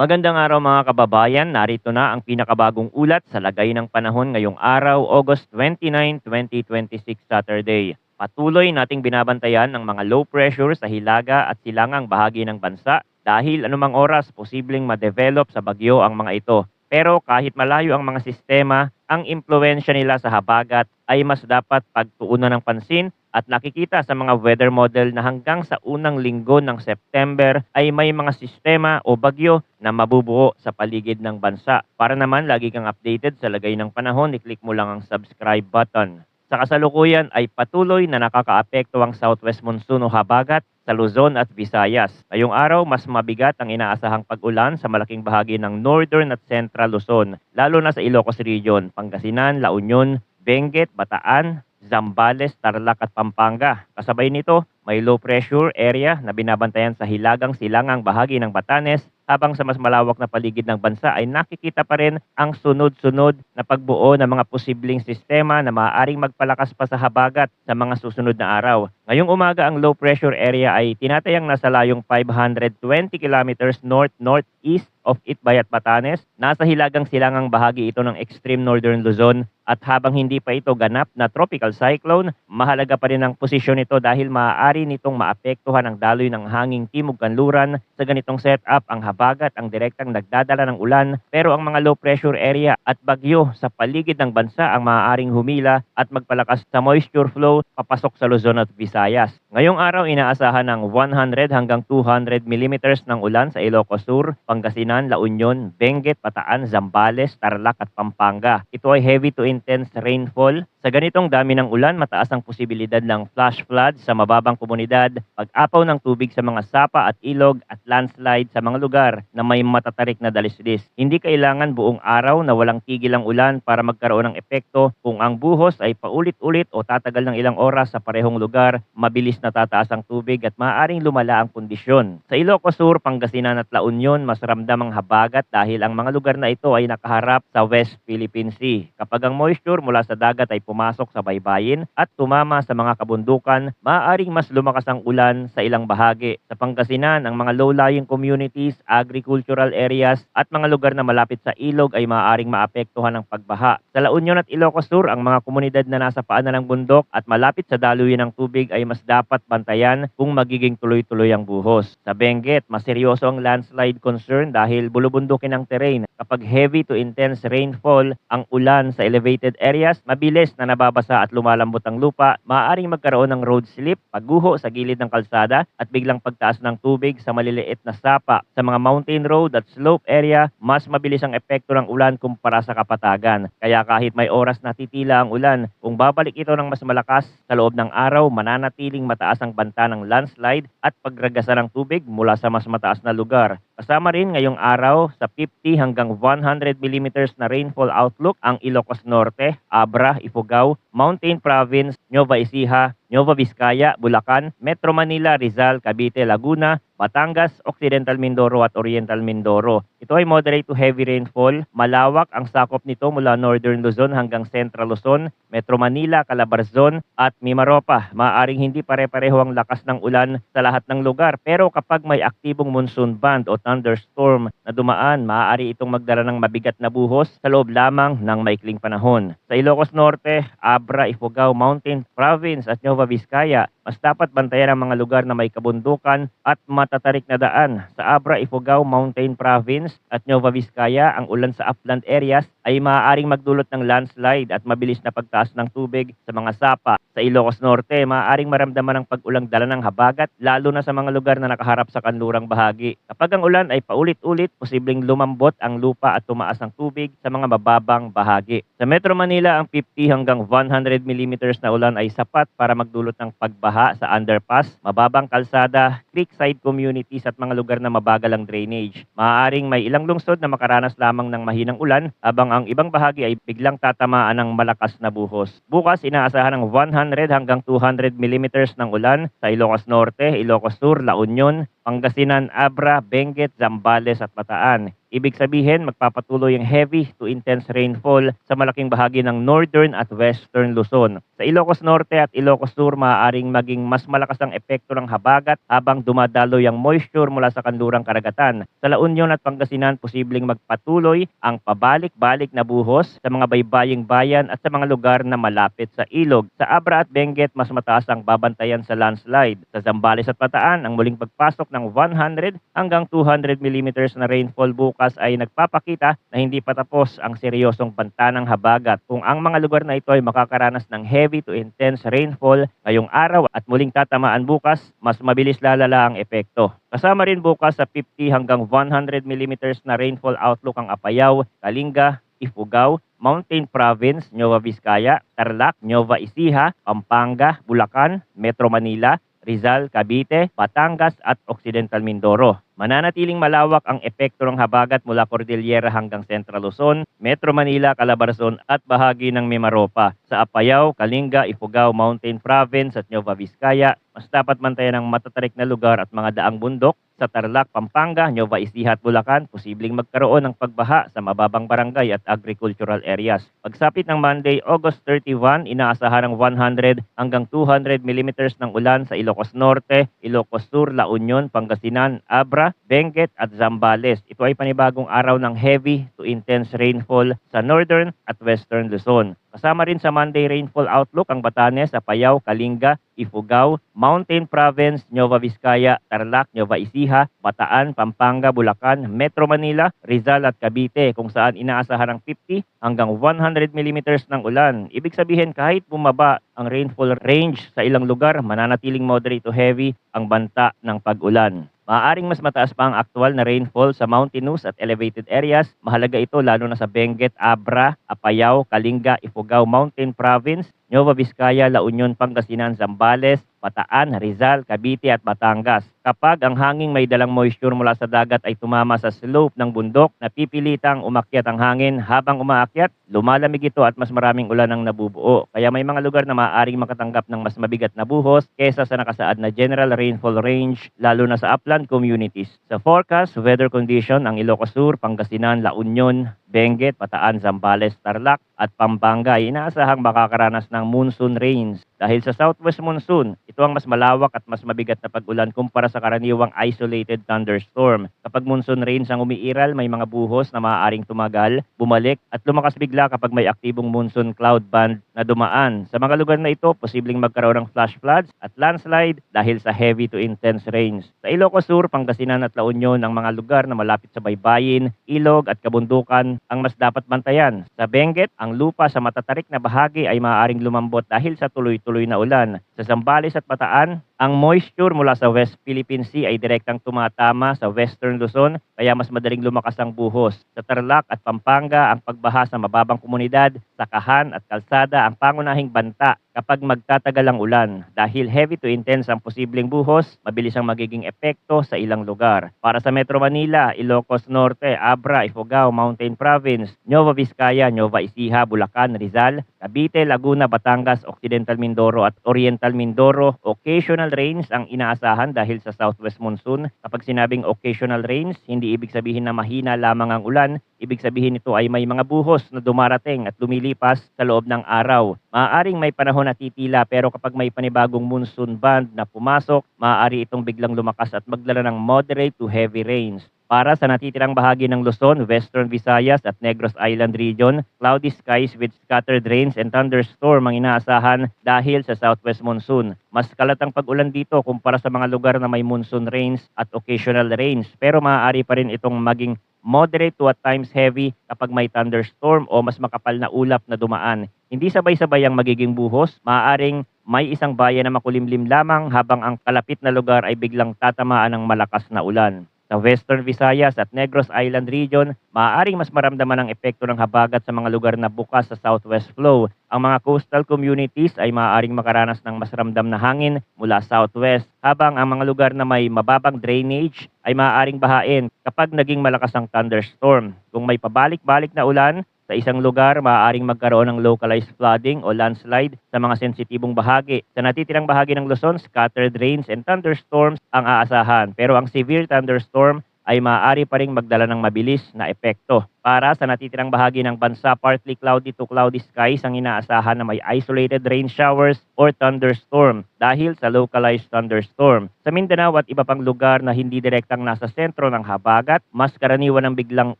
Magandang araw mga kababayan, narito na ang pinakabagong ulat sa lagay ng panahon ngayong araw, August 29, 2026, Saturday. Patuloy nating binabantayan ng mga low pressure sa hilaga at silangang bahagi ng bansa dahil anumang oras posibleng ma-develop sa bagyo ang mga ito. Pero kahit malayo ang mga sistema, ang impluensya nila sa habagat ay mas dapat pagtuunan ng pansin at nakikita sa mga weather model na hanggang sa unang linggo ng September ay may mga sistema o bagyo na mabubuo sa paligid ng bansa. Para naman lagi kang updated sa lagay ng panahon, i-click mo lang ang subscribe button. Sa kasalukuyan ay patuloy na nakakaapekto ang southwest monsoon o habagat sa Luzon at Visayas. Ngayong araw, mas mabigat ang inaasahang pag-ulan sa malaking bahagi ng northern at central Luzon, lalo na sa Ilocos Region, Pangasinan, La Union, Benguet, Bataan, Zambales, Tarlac at Pampanga. Kasabay nito, may low pressure area na binabantayan sa hilagang silangang bahagi ng Batanes, habang sa mas malawak na paligid ng bansa ay nakikita pa rin ang sunod-sunod na pagbuo ng mga posibleng sistema na maaaring magpalakas pa sa habagat sa mga susunod na araw. Ngayong umaga, ang low pressure area ay tinatayang nasa layong 520 kilometers north-northeast of Itbayat, Batanes. Nasa hilagang silangang bahagi ito ng extreme northern Luzon, at habang hindi pa ito ganap na tropical cyclone, mahalaga pa rin ang posisyon nito dahil maaari nitong maapektuhan ang daloy ng hanging timog kanluran. Sa ganitong setup, ang habagat ang direktang nagdadala ng ulan, pero ang mga low pressure area at bagyo sa paligid ng bansa ang maaaring humila at magpalakas sa moisture flow papasok sa Luzon at Visayas. Ngayong araw, inaasahan ng 100 hanggang 200 millimeters ng ulan sa Ilocos Sur, Pangasinan, La Union, Benguet, Bataan, Zambales, Tarlac at Pampanga. Ito ay heavy to intense rainfall. Sa ganitong dami ng ulan, mataas ang posibilidad ng flash flood sa mababang komunidad, pag-apaw ng tubig sa mga sapa at ilog at landslide sa mga lugar na may matatarik na dalisdis. Hindi kailangan buong araw na walang tigil ang ulan para magkaroon ng epekto. Kung ang buhos ay paulit-ulit o tatagal ng ilang oras sa parehong lugar, mabilis na tataas ang tubig at maaaring lumala ang kondisyon. Sa Ilocos Sur, Pangasinan at La Union, mas ramdam ang habagat dahil ang mga lugar na ito ay nakaharap sa West Philippine Sea. Kapag ang moisture mula sa dagat ay pumasok sa baybayin at tumama sa mga kabundukan, maaaring mas lumakas ang ulan sa ilang bahagi. Sa Pangasinan, ang mga low-lying communities, agricultural areas at mga lugar na malapit sa ilog ay maaaring maapektuhan ng pagbaha. Sa La Union at Ilocos Sur, ang mga komunidad na nasa paanan ng bundok at malapit sa daluyan ng tubig ay mas dapat bantayan kung magiging tuloy-tuloy ang buhos. Sa Benguet, mas seryoso ang landslide concern dahil bulubundukin ang terrain. Kapag heavy to intense rainfall ang ulan sa elevated areas, mabilis na nababasa at lumalambot ang lupa, maaaring magkaroon ng road slip, pagguho sa gilid ng kalsada at biglang pagtaas ng tubig sa maliliit na sapa. Sa mga mountain road at slope area, mas mabilis ang epekto ng ulan kumpara sa kapatagan. Kaya kahit may oras na titila ang ulan, kung babalik ito ng mas malakas sa loob ng araw, mananatiling mataas ang banta ng landslide at pagragasa ng tubig mula sa mas mataas na lugar. Kasama rin ngayong araw sa 50 hanggang 100 millimeters na rainfall outlook ang Ilocos Norte, Abra, Ifugao, Mountain Province, Nueva Ecija, Nueva Vizcaya, Bulacan, Metro Manila, Rizal, Cavite, Laguna, Batangas, Occidental Mindoro at Oriental Mindoro. Ito ay moderate to heavy rainfall. Malawak ang sakop nito mula Northern Luzon hanggang Central Luzon, Metro Manila, Calabarzon at Mimaropa. Maaaring hindi pare-pareho ang lakas ng ulan sa lahat ng lugar, pero kapag may aktibong monsoon band o thunderstorm na dumaan, maaari itong magdala ng mabigat na buhos sa loob lamang ng maikling panahon. Sa Ilocos Norte, Abra, Ifugao, Mountain Province at Nueva Vizcaya, mas dapat bantayan ang mga lugar na may kabundukan at matatarik na daan. Sa Abra, Ifugao, Mountain Province at Nueva Vizcaya, ang ulan sa upland areas ay maaaring magdulot ng landslide at mabilis na pagtaas ng tubig sa mga sapa. Sa Ilocos Norte, maaaring maramdaman ang pag-ulang dala ng habagat, lalo na sa mga lugar na nakaharap sa kanlurang bahagi. Kapag ang ulan ay paulit-ulit, posibleng lumambot ang lupa at tumaas ang tubig sa mga mababang bahagi. Sa Metro Manila, ang 50 hanggang 100 millimeters na ulan ay sapat para magdulot ng pagbaha sa underpass, mababang kalsada, creekside communities at mga lugar na mabagal ang drainage. Maaaring may ilang lungsod na makaranas lamang ng mahinang ulan, habang ang ibang bahagi ay biglang tatamaan ng malakas na buhos. Bukas, inaasahan ng 100 hanggang 200 millimeters ng ulan sa Ilocos Norte, Ilocos Sur, La Union, Pangasinan, Abra, Benguet, Zambales at Bataan. Ibig sabihin, magpapatuloy ang heavy to intense rainfall sa malaking bahagi ng northern at western Luzon. Sa Ilocos Norte at Ilocos Sur, maaaring maging mas malakas ang epekto ng habagat habang dumadaloy ang moisture mula sa kanlurang karagatan. Sa La Union at Pangasinan, posibleng magpatuloy ang pabalik-balik na buhos sa mga baybaying bayan at sa mga lugar na malapit sa ilog. Sa Abra at Benguet, mas mataas ang babantayan sa landslide. Sa Zambales at Bataan, ang muling pagpasok ng 100 hanggang 200 millimeters na rainfall bukas ay nagpapakita na hindi pa tapos ang seryosong banta ng habagat. Kung ang mga lugar na ito ay makakaranas ng heavy to intense rainfall ngayong araw at muling tatamaan bukas, mas mabilis lalala ang epekto. Kasama rin bukas sa 50 hanggang 100 millimeters na rainfall outlook ang Apayao, Kalinga, Ifugao, Mountain Province, Nueva Vizcaya, Tarlac, Nueva Ecija, Pampanga, Bulacan, Metro Manila, Rizal, Cavite, Batangas at Occidental Mindoro. Mananatiling malawak ang epekto ng habagat mula Cordillera hanggang Central Luzon, Metro Manila, Calabarzon at bahagi ng Mimaropa. Sa Apayao, Kalinga, Ifugao, Mountain Province at Nueva Vizcaya, mas dapat mantayan ang matatarik na lugar at mga daang bundok. Sa Tarlac, Pampanga, Nueva Ecija at Bulacan, posibleng magkaroon ng pagbaha sa mababang barangay at agricultural areas. Pagsapit ng Monday, August 31, inaasahan ng 100 hanggang 200 millimeters ng ulan sa Ilocos Norte, Ilocos Sur, La Union, Pangasinan, Abra, Benguet at Zambales. Ito ay panibagong araw ng heavy to intense rainfall sa northern at western Luzon. Kasama rin sa Monday rainfall outlook ang Batanes, Apayao, Kalinga, Ifugao, Mountain Province, Nueva Vizcaya, Tarlac, Nueva Ecija, Bataan, Pampanga, Bulacan, Metro Manila, Rizal at Cavite kung saan inaasahan ng 50 hanggang 100 millimeters ng ulan. Ibig sabihin kahit bumaba ang rainfall range sa ilang lugar, mananatiling moderate to heavy ang banta ng pag-ulan. Maaaring mas mataas pa ang aktual na rainfall sa mountainous at elevated areas. Mahalaga ito lalo na sa Benguet, Abra, Apayao, Kalinga, Ifugao, Mountain Province, Nueva Vizcaya, La Union, Pangasinan, Zambales, Bataan, Rizal, Cavite at Batangas. Kapag ang hanging may dalang moisture mula sa dagat ay tumama sa slope ng bundok, napipilitang umakyat ang hangin. Habang umaakyat, lumalamig ito at mas maraming ulan ang nabubuo. Kaya may mga lugar na maaaring makatanggap ng mas mabigat na buhos kesa sa nakasaad na general rainfall range, lalo na sa upland communities. Sa forecast, weather condition, ang Ilocos Sur, Pangasinan, La Union, Benguet, Bataan, Zambales, Tarlac at Pampanga ay inaasahang makakaranas ng monsoon rains. Dahil sa southwest monsoon, ito ang mas malawak at mas mabigat na pag-ulan kumpara sa karaniwang isolated thunderstorm. Kapag monsoon rains ang umiiral, may mga buhos na maaaring tumagal, bumalik at lumakas bigla kapag may aktibong monsoon cloud band na dumaan. Sa mga lugar na ito, posibleng magkaroon ng flash floods at landslide dahil sa heavy to intense rains. Sa Ilocos Sur, Pangasinan at La Union, ang mga lugar na malapit sa baybayin, ilog at kabundukan ang mas dapat bantayan. Sa Benguet, ang lupa sa matatarik na bahagi ay maaaring lumambot dahil sa tuloy-tuloy na ulan. Sa Zambales at Bataan, ang moisture mula sa West Philippine Sea ay direktang tumatama sa Western Luzon kaya mas madaling lumakas ang buhos. Sa Tarlac at Pampanga, ang pagbaha sa mababang komunidad, sakahan at kalsada ang pangunahing banta kapag magtatagal ang ulan. Dahil heavy to intense ang posibleng buhos, mabilis ang magiging epekto sa ilang lugar. Para sa Metro Manila, Ilocos Norte, Abra, Ifugao, Mountain Province, Nueva Vizcaya, Nueva Ecija, Bulacan, Rizal, Cavite, Laguna, Batangas, Occidental Mindoro at Oriental Mindoro, occasional rains ang inaasahan dahil sa southwest monsoon. Kapag sinabing occasional rains, hindi ibig sabihin na mahina lamang ang ulan. Ibig sabihin nito ay may mga buhos na dumarating at lumilipas sa loob ng araw. Maaaring may panahon na titila pero kapag may panibagong monsoon band na pumasok, maaari itong biglang lumakas at magdala ng moderate to heavy rains. Para sa natitirang bahagi ng Luzon, Western Visayas at Negros Island region, cloudy skies with scattered rains and thunderstorm ang inaasahan dahil sa southwest monsoon. Mas kalat ang pag-ulan dito kumpara sa mga lugar na may monsoon rains at occasional rains, pero maaari pa rin itong maging moderate to at times heavy kapag may thunderstorm o mas makapal na ulap na dumaan. Hindi sabay-sabay ang magiging buhos, maaaring may isang bayan na makulimlim lamang habang ang kalapit na lugar ay biglang tatamaan ng malakas na ulan. Sa Western Visayas at Negros Island region, maaaring mas maramdaman ang epekto ng habagat sa mga lugar na bukas sa southwest flow. Ang mga coastal communities ay maaaring makaranas ng mas ramdam na hangin mula southwest, habang ang mga lugar na may mababang drainage ay maaaring bahain kapag naging malakas ang thunderstorm. Kung may pabalik-balik na ulan, Sa isang lugar, maaaring magkaroon ng localized flooding o landslide sa mga sensitibong bahagi. Sa natitirang bahagi ng Luzon, scattered rains and thunderstorms ang aasahan. Pero ang severe thunderstorm ay maaari pa ring magdala ng mabilis na epekto. Para sa natitirang bahagi ng bansa, partly cloudy to cloudy skies ang inaasahan na may isolated rain showers or thunderstorm dahil sa localized thunderstorm. Sa Mindanao at iba pang lugar na hindi direktang nasa sentro ng habagat, mas karaniwan ng biglang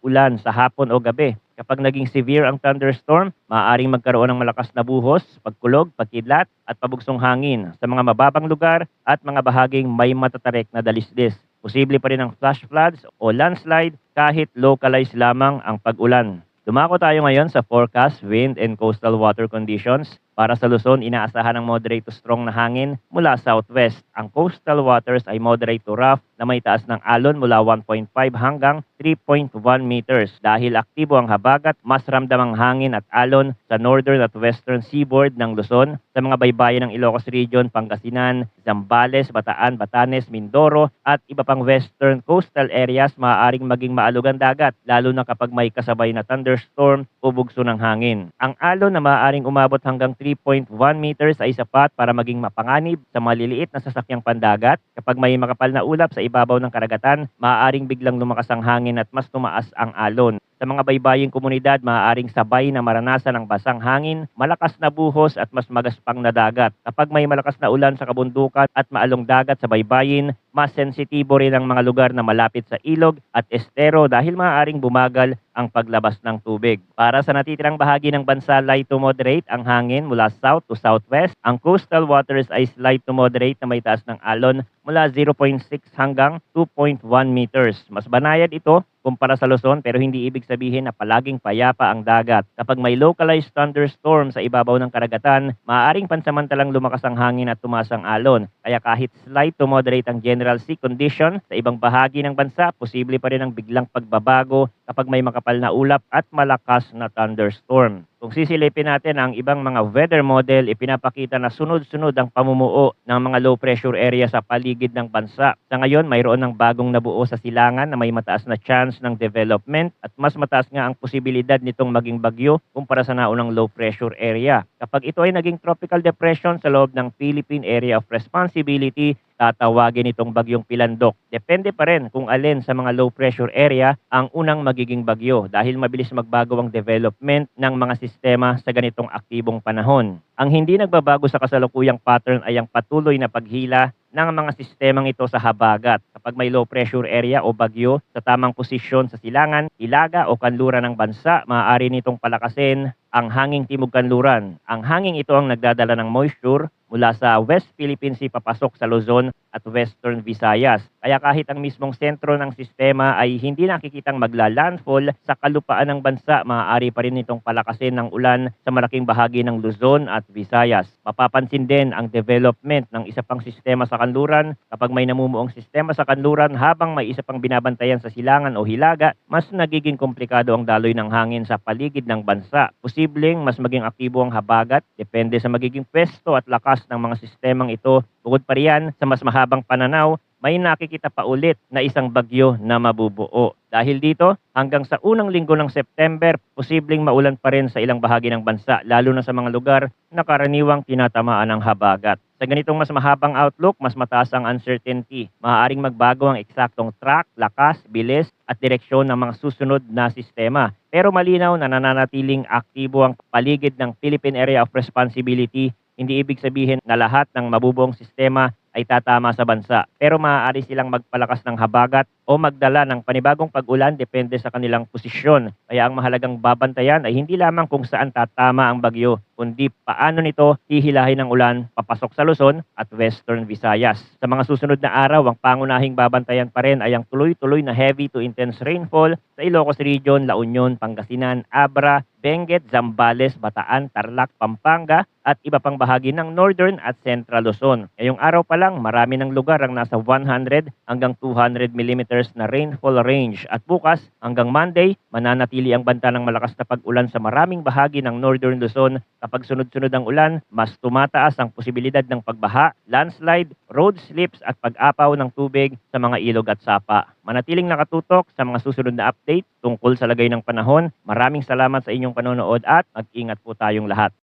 ulan sa hapon o gabi. Kapag naging severe ang thunderstorm, maaaring magkaroon ng malakas na buhos, pagkulog, pagkidlat at pabugsong hangin sa mga mababang lugar at mga bahaging may matatarik na dalisdis. Posible pa rin ang flash floods o landslide kahit localized lamang ang pag-ulan. Dumako tayo ngayon sa forecast, wind and coastal water conditions. Para sa Luzon, inaasahan ng moderate to strong na hangin mula southwest. Ang coastal waters ay moderate to rough na may taas ng alon mula 1.5 hanggang 3.1 meters. Dahil aktibo ang habagat, mas ramdam ang hangin at alon sa northern at western seaboard ng Luzon, sa mga baybayin ng Ilocos Region, Pangasinan, Zambales, Bataan, Batanes, Mindoro at iba pang western coastal areas maaaring maging maalugan dagat, lalo na kapag may kasabay na thunderstorm o bugso ng hangin. Ang alon na maaaring umabot hanggang 3.1 meters ay sapat para maging mapanganib sa maliliit na sasakyang pandagat. Kapag may makapal na ulap sa ibabaw ng karagatan, maaaring biglang lumakas ang hangin at mas tumaas ang alon. Sa mga baybaying komunidad, maaaring sabay na maranasan ang basang hangin, malakas na buhos at mas magaspang na dagat. Kapag may malakas na ulan sa kabundukan at maalong dagat sa baybayin, mas sensitibo rin ang mga lugar na malapit sa ilog at estero dahil maaaring bumagal ang paglabas ng tubig. Para sa natitirang bahagi ng bansa, light to moderate ang hangin mula south to southwest. Ang coastal waters ay slight to moderate na may taas ng alon mula 0.6 hanggang 2.1 meters. Mas banayad ito kumpara sa Luzon pero hindi ibig sabihin na palaging payapa ang dagat. Kapag may localized thunderstorm sa ibabaw ng karagatan, maaaring pansamantalang lumakas ang hangin at tumaas ang alon. Kaya kahit slight to moderate ang general sea condition sa ibang bahagi ng bansa, posible pa rin ang biglang pagbabago kapag may makapal na ulap at malakas na thunderstorm. Kung sisilipin natin ang ibang mga weather model, ipinapakita na sunod-sunod ang pamumuo ng mga low pressure area sa paligid ng bansa. Sa ngayon, mayroon ng bagong nabuo sa silangan na may mataas na chance ng development at mas mataas nga ang posibilidad nitong maging bagyo kumpara sa naunang low pressure area. Kapag ito ay naging tropical depression sa loob ng Philippine Area of Responsibility, tatawagin itong bagyong Pilandok. Depende pa rin kung alin sa mga low pressure area ang unang magiging bagyo dahil mabilis magbago ang development ng mga sistema sa ganitong aktibong panahon. Ang hindi nagbabago sa kasalukuyang pattern ay ang patuloy na paghila ng mga sistemang ito sa habagat. Kapag may low pressure area o bagyo sa tamang posisyon sa silangan, ilaga o kanluran ng bansa, maaari nitong palakasin ang hanging timog kanluran. Ang hanging ito ang nagdadala ng moisture mula sa West Philippine Sea papasok sa Luzon at Western Visayas. Kaya kahit ang mismong sentro ng sistema ay hindi nakikitang magla-landfall sa kalupaan ng bansa, maaari pa rin itong palakasin ng ulan sa malaking bahagi ng Luzon at Visayas. Mapapansin din ang development ng isa pang sistema sa kanluran. Kapag may namumuong sistema sa kanluran habang may isa pang binabantayan sa silangan o hilaga, mas nagiging komplikado ang daloy ng hangin sa paligid ng bansa. Posibleng mas maging aktibo ang habagat, depende sa magiging pwesto at lakas ng mga sistemang ito. Bukod pa riyan, sa mas mahabang pananaw, may nakikita pa ulit na isang bagyo na mabubuo. Dahil dito, hanggang sa unang linggo ng September, posibleng maulan pa rin sa ilang bahagi ng bansa, lalo na sa mga lugar na karaniwang tinatamaan ng habagat. Sa ganitong mas mahabang outlook, mas mataas ang uncertainty. Maaaring magbago ang eksaktong track, lakas, bilis at direksyon ng mga susunod na sistema. Pero malinaw na nananatiling aktibo ang paligid ng Philippine Area of Responsibility. Hindi ibig sabihin na lahat ng mabubuong sistema ay tatama sa bansa. Pero maaari silang magpalakas ng habagat o magdala ng panibagong pag-ulan depende sa kanilang posisyon. Kaya ang mahalagang babantayan ay hindi lamang kung saan tatama ang bagyo, kundi paano nito hihilahin ng ulan papasok sa Luzon at Western Visayas. Sa mga susunod na araw, ang pangunahing babantayan pa rin ay ang tuloy-tuloy na heavy to intense rainfall sa Ilocos Region, La Union, Pangasinan, Abra, Benguet, Zambales, Bataan, Tarlac, Pampanga at iba pang bahagi ng Northern at Central Luzon. Ngayong araw pa lang, marami ng lugar ang nasa 100 hanggang 200 millimeters na rainfall range. At bukas hanggang Monday, mananatili ang banta ng malakas na pag-ulan sa maraming bahagi ng Northern Luzon. Kapag sunod-sunod ang ulan, mas tumataas ang posibilidad ng pagbaha, landslide, road slips at pag-apaw ng tubig sa mga ilog at sapa. Manatiling nakatutok sa mga susunod na update tungkol sa lagay ng panahon. Maraming salamat sa inyong panonood at mag-ingat po tayong lahat.